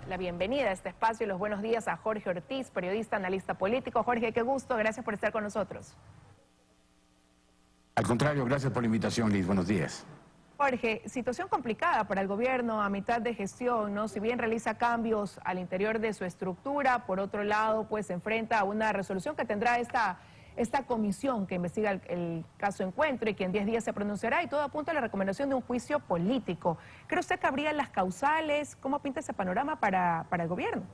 la bienvenida a este espacio y los buenos días a Jorge Ortiz, periodista, analista político. Jorge, qué gusto, gracias por estar con nosotros. Al contrario, gracias por la invitación, Liz. Buenos días. Jorge, situación complicada para el gobierno a mitad de gestión, ¿no? Si bien realiza cambios al interior de su estructura, por otro lado, pues se enfrenta a una resolución que tendrá esta comisión que investiga el caso Encuentro y que en 10 días se pronunciará, y todo apunta a la recomendación de un juicio político. ¿Cree usted que habría las causales? ¿Cómo pinta ese panorama para el gobierno?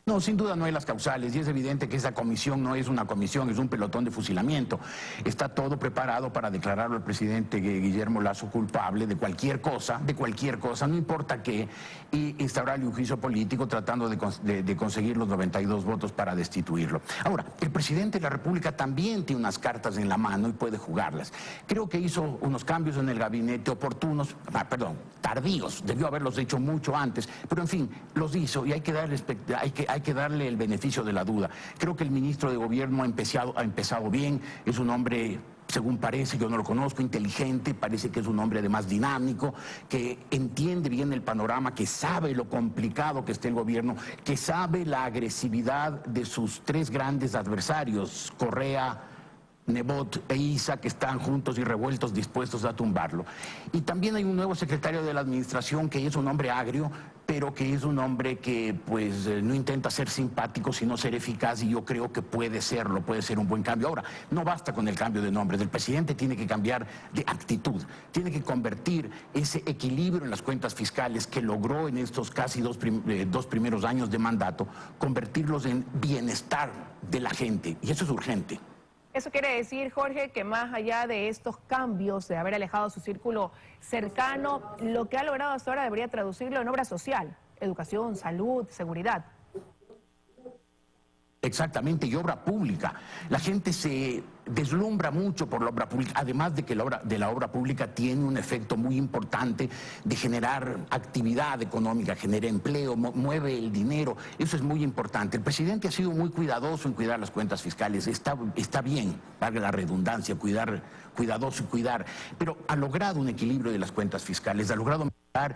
No, sin duda no hay las causales, y es evidente que esa comisión no es una comisión, es un pelotón de fusilamiento. Está todo preparado para declararlo al presidente Guillermo Lasso culpable de cualquier cosa, no importa qué, y instaurarle un juicio político tratando de conseguir los 92 votos para destituirlo. Ahora, el presidente de la República también tiene unas cartas en la mano y puede jugarlas. Creo que hizo unos cambios en el gabinete oportunos, tardíos, debió haberlos hecho mucho antes, pero en fin, los hizo y hay que darle el beneficio de la duda. Creo que el ministro de Gobierno ha empezado bien, es un hombre, según parece, yo no lo conozco, inteligente, parece que es un hombre además dinámico, que entiende bien el panorama, que sabe lo complicado que está el gobierno, que sabe la agresividad de sus tres grandes adversarios, Correa, Nebot e Issa, que están juntos y revueltos, dispuestos a tumbarlo. Y también hay un nuevo secretario de la administración que es un hombre agrio, pero que es un hombre que pues no intenta ser simpático, sino ser eficaz, y yo creo que puede serlo, puede ser un buen cambio. Ahora, no basta con el cambio de nombre, el presidente tiene que cambiar de actitud, tiene que convertir ese equilibrio en las cuentas fiscales que logró en estos casi dos primeros años de mandato, convertirlos en bienestar de la gente, y eso es urgente. Eso quiere decir, Jorge, que más allá de estos cambios, de haber alejado su círculo cercano, lo que ha logrado hasta ahora debería traducirlo en obra social, educación, salud, seguridad. Exactamente, y obra pública. La gente se deslumbra mucho por la obra pública, además de que la obra pública tiene un efecto muy importante de generar actividad económica, genera empleo, mueve el dinero, eso es muy importante. El presidente ha sido muy cuidadoso en cuidar las cuentas fiscales, está bien, valga la redundancia, cuidadoso y cuidar, pero ha logrado un equilibrio de las cuentas fiscales, ha logrado mejorar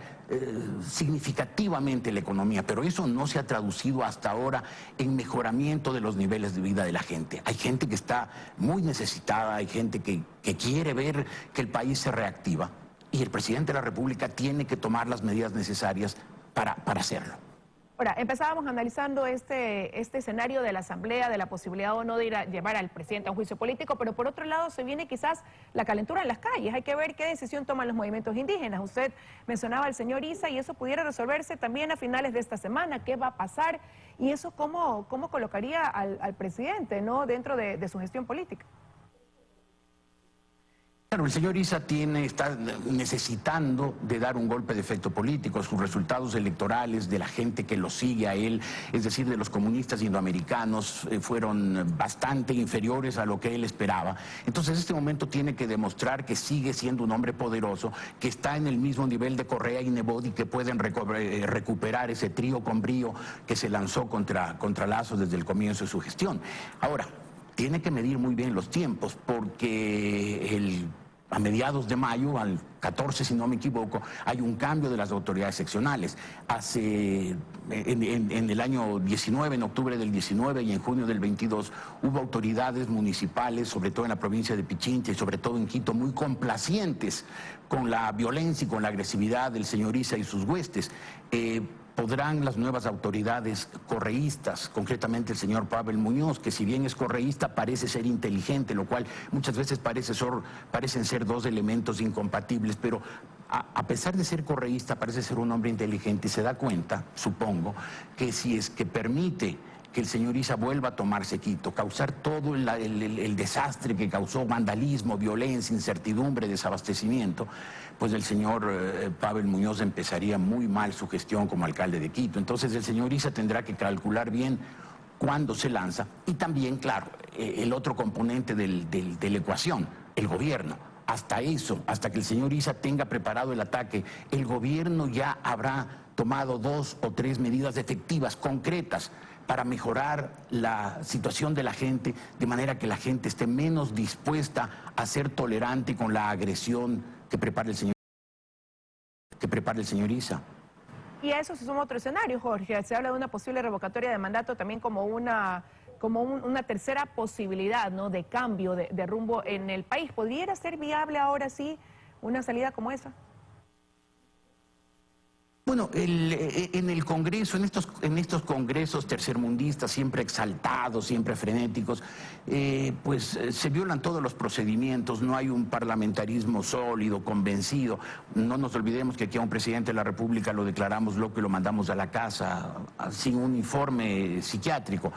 significativamente la economía, pero eso no se ha traducido hasta ahora en mejoramiento de los niveles de vida de la gente. Hay gente que está muy necesitada, hay gente que quiere ver que el país se reactiva, y el presidente de la República tiene que tomar las medidas necesarias para hacerlo. Ahora, empezábamos analizando este escenario de la Asamblea, de la posibilidad o no de llevar al presidente a un juicio político, pero por otro lado se viene quizás la calentura en las calles. Hay que ver qué decisión toman los movimientos indígenas. Usted mencionaba al señor Issa, y eso pudiera resolverse también a finales de esta semana. ¿Qué va a pasar? Y eso cómo colocaría al presidente, ¿no?, dentro de su gestión política. Claro, el señor Issa está necesitando de dar un golpe de efecto político. Sus resultados electorales de la gente que lo sigue a él, es decir, de los comunistas indoamericanos, fueron bastante inferiores a lo que él esperaba. Entonces, en este momento tiene que demostrar que sigue siendo un hombre poderoso, que está en el mismo nivel de Correa y Nebot, y que pueden recuperar ese trío con brío que se lanzó contra Lasso desde el comienzo de su gestión. Ahora, tiene que medir muy bien los tiempos, porque a mediados de mayo, al 14 si no me equivoco, hay un cambio de las autoridades seccionales. En el año 19, en octubre del 19 y en junio del 22, hubo autoridades municipales, sobre todo en la provincia de Pichincha y sobre todo en Quito, muy complacientes con la violencia y con la agresividad del señor Issa y sus huestes. ¿Podrán las nuevas autoridades correístas, concretamente el señor Pavel Muñoz, que si bien es correísta parece ser inteligente, lo cual muchas veces parecen ser dos elementos incompatibles, pero a pesar de ser correísta parece ser un hombre inteligente y se da cuenta, supongo, que si es que permite que el señor Issa vuelva a tomarse Quito, causar todo el desastre que causó, vandalismo, violencia, incertidumbre, desabastecimiento, pues el señor Pavel Muñoz empezaría muy mal su gestión como alcalde de Quito. Entonces el señor Issa tendrá que calcular bien cuándo se lanza, y también, claro, el otro componente de la ecuación, el gobierno. Hasta eso, hasta que el señor Issa tenga preparado el ataque, el gobierno ya habrá tomado 2 o 3 medidas efectivas, concretas, para mejorar la situación de la gente, de manera que la gente esté menos dispuesta a ser tolerante con la agresión que prepara el señor Issa. Y a eso se suma otro escenario, Jorge. Se habla de una posible revocatoria de mandato también como una tercera posibilidad, ¿no?, de cambio de rumbo en el país. ¿Podría ser viable ahora sí una salida como esa? Bueno, en el Congreso, en estos congresos tercermundistas, siempre exaltados, siempre frenéticos, pues se violan todos los procedimientos, no hay un parlamentarismo sólido, convencido. No nos olvidemos que aquí a un presidente de la República lo declaramos loco y lo mandamos a la casa sin un informe psiquiátrico.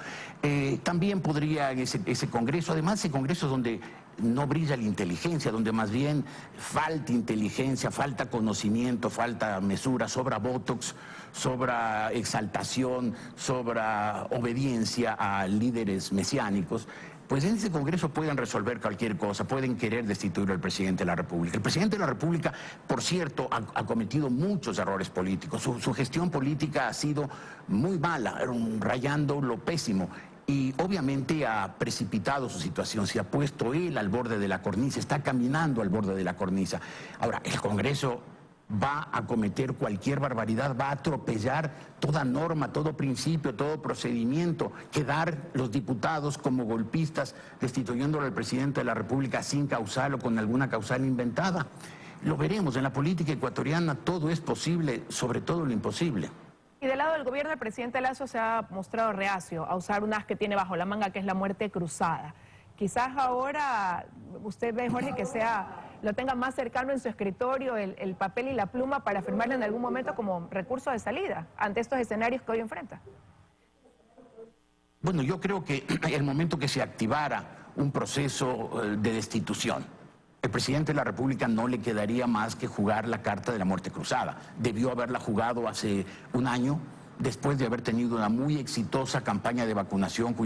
También podría ese Congreso, además ese Congreso donde no brilla la inteligencia, donde más bien falta inteligencia, falta conocimiento, falta mesura, sobra botox, sobra exaltación, sobra obediencia a líderes mesiánicos, pues en ese Congreso pueden resolver cualquier cosa, pueden querer destituir al presidente de la República. El presidente de la República, por cierto, ha cometido muchos errores políticos. Su gestión política ha sido muy mala, rayando lo pésimo. Y obviamente ha precipitado su situación, se ha puesto él al borde de la cornisa, está caminando al borde de la cornisa. Ahora, el Congreso va a cometer cualquier barbaridad, va a atropellar toda norma, todo principio, todo procedimiento, quedar los diputados como golpistas destituyéndolo al presidente de la República sin causal o con alguna causal inventada. Lo veremos, en la política ecuatoriana todo es posible, sobre todo lo imposible. Y del lado del gobierno, el presidente Lasso se ha mostrado reacio a usar un as que tiene bajo la manga, que es la muerte cruzada. Quizás ahora usted ve, Jorge, que lo tenga más cercano en su escritorio el papel y la pluma para firmarlo en algún momento como recurso de salida ante estos escenarios que hoy enfrenta. Bueno, yo creo que el momento que se activara un proceso de destitución, el presidente de la República no le quedaría más que jugar la carta de la muerte cruzada. Debió haberla jugado hace un año, después de haber tenido una muy exitosa campaña de vacunación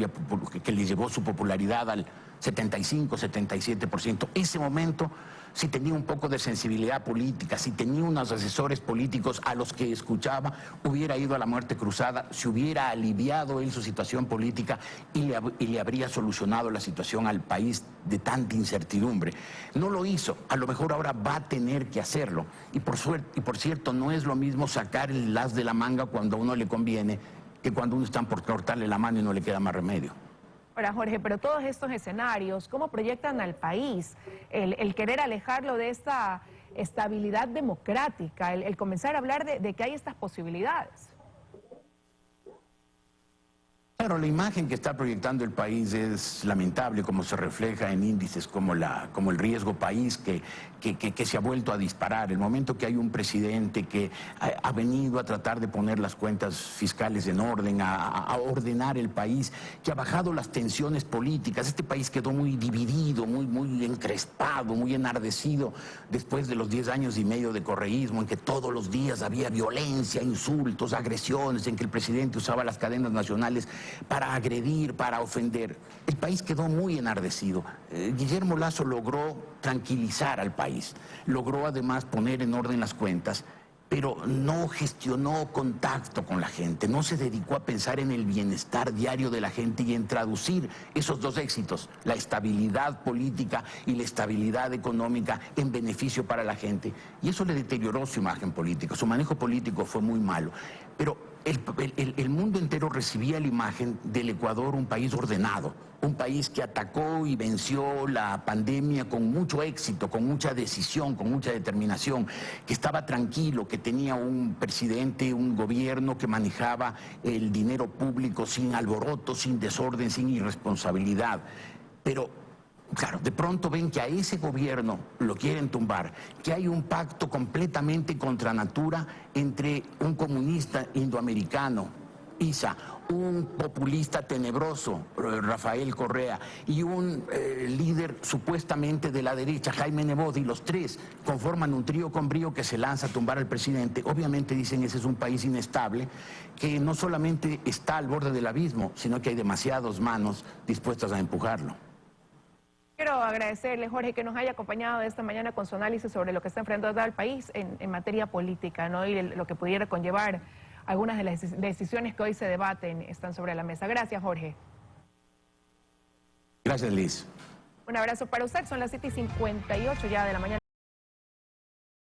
que le llevó su popularidad al 75-77%. Ese momento, si tenía un poco de sensibilidad política, si tenía unos asesores políticos a los que escuchaba, hubiera ido a la muerte cruzada, se hubiera aliviado él su situación política y le habría solucionado la situación al país de tanta incertidumbre. No lo hizo, a lo mejor ahora va a tener que hacerlo. Y por cierto, no es lo mismo sacar el as de la manga cuando a uno le conviene que cuando uno está por cortarle la mano y no le queda más remedio. Ahora, Jorge, pero todos estos escenarios, ¿cómo proyectan al país el querer alejarlo de esta estabilidad democrática, el comenzar a hablar de que hay estas posibilidades? Claro, la imagen que está proyectando el país es lamentable, como se refleja en índices como el riesgo país que se ha vuelto a disparar. El momento que hay un presidente que ha venido a tratar de poner las cuentas fiscales en orden, a ordenar el país, que ha bajado las tensiones políticas. Este país quedó muy dividido, muy encrespado, muy enardecido después de los 10 años y medio de correísmo, en que todos los días había violencia, insultos, agresiones, en que el presidente usaba las cadenas nacionales para agredir, para ofender. El país quedó muy enardecido. Guillermo Lasso logró tranquilizar al país, logró además poner en orden las cuentas, pero no gestionó contacto con la gente, no se dedicó a pensar en el bienestar diario de la gente y en traducir esos dos éxitos, la estabilidad política y la estabilidad económica, en beneficio para la gente. Y eso le deterioró su imagen política, su manejo político fue muy malo. Pero el mundo entero recibía la imagen del Ecuador, un país ordenado, un país que atacó y venció la pandemia con mucho éxito, con mucha decisión, con mucha determinación, que estaba tranquilo, que tenía un presidente, un gobierno que manejaba el dinero público sin alboroto, sin desorden, sin irresponsabilidad. Pero claro, de pronto ven que a ese gobierno lo quieren tumbar, que hay un pacto completamente contra natura entre un comunista indoamericano, Issa, un populista tenebroso, Rafael Correa, y un líder supuestamente de la derecha, Jaime Nebot, y los tres conforman un trío con brío que se lanza a tumbar al presidente. Obviamente dicen ese es un país inestable, que no solamente está al borde del abismo, sino que hay demasiadas manos dispuestas a empujarlo. Quiero agradecerle, Jorge, que nos haya acompañado esta mañana con su análisis sobre lo que está enfrentando el país en materia política, ¿no? Y lo que pudiera conllevar algunas de las decisiones que hoy se debaten están sobre la mesa. Gracias, Jorge. Gracias, Liz. Un abrazo para usted. Son las 7:58 ya de la mañana.